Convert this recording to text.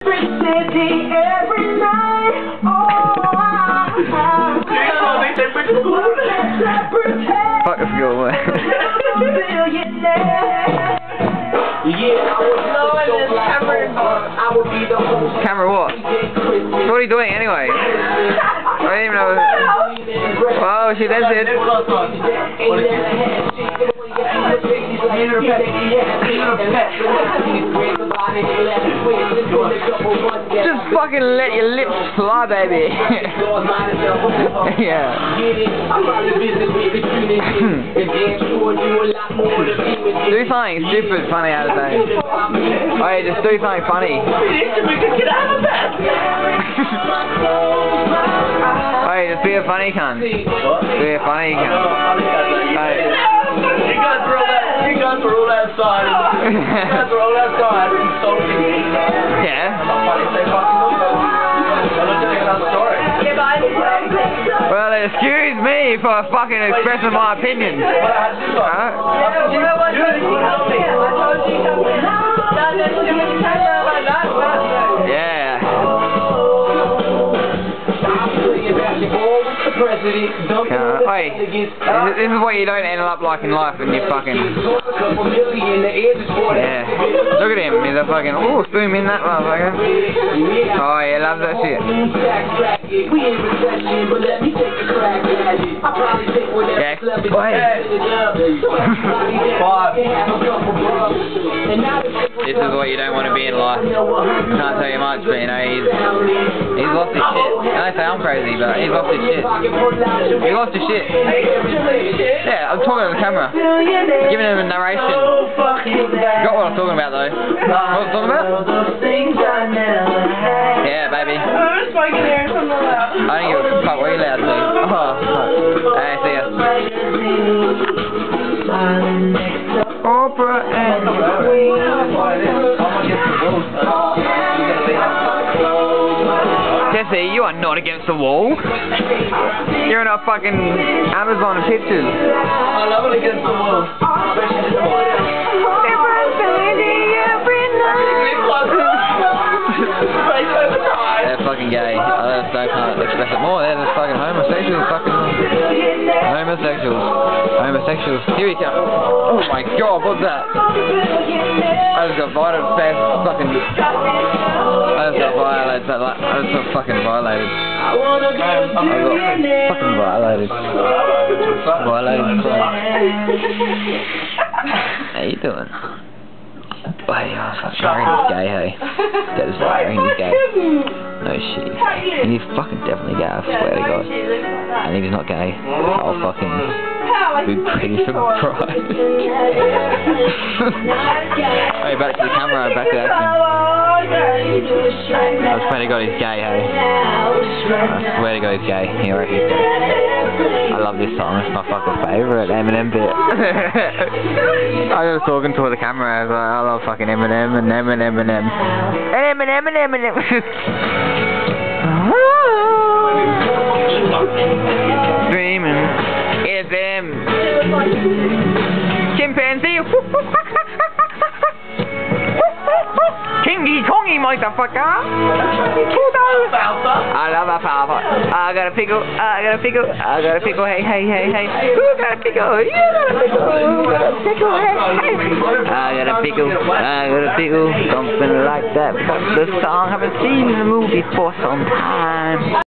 City every night. Fuck the school, man. Camera what? What are you doing anyway? I don't even know. Oh, she does it. Just fucking let your lips fly, baby. Yeah. Do something stupid funny out of it. Hey, just do something funny. Hey, just be a funny cunt. Be a funny cunt. Hey. You guys were all outside. Yeah. Well, excuse me for fucking expressing my opinion. Huh? Yeah. Hey, this is what you don't end up like in life when you fucking... Yeah. Look at him, he's a fucking... Ooh, zoom in that motherfucker. Oh, he loves that shit. Yeah. This is what you don't want to be in life. Can't tell you much, but you know, he's lost his shit. I don't say I'm crazy, but he's lost his shit. He lost his shit. Yeah, I'm talking to the camera. Giving him a narration. Got what I'm talking about though. What I'm talking about? Yeah, baby. I don't give a fuck what you're allowed to do. Oh, hey, see ya. Oprah and Jesse, you are not against the wall. You're in a fucking Amazon pictures. I love it against the wall. They're fucking gay. I can't express it more. They're just fucking homosexuals. Homosexuals. Here we go. Oh my god, what's that? I just got violated. I just got violated. I just got fucking violated. I got fucking violated. How you doing? Hey, Rainy's gay, hey. That is right, Rainy's gay. No shit. And he's fucking definitely gay, I swear to God. And if he's not gay, I'll fucking be pretty surprised. Hey, back to the camera, back to action. I swear to God he's gay, hey. I swear to God he's gay. Here, right here. I love this song, it's my fucking favourite Eminem bit. I was talking to the camera, I was like, I love fucking Eminem and Eminem. Dreaming is them. Chimpanzee. Kingy Kongy motherfucker. I love a papa. I got a pickle. I got a pickle. Hey. Who got a pickle? You got a pickle. Who got a pickle? Hey. I got a pickle. Something like that. The song I haven't seen in the movie for some time.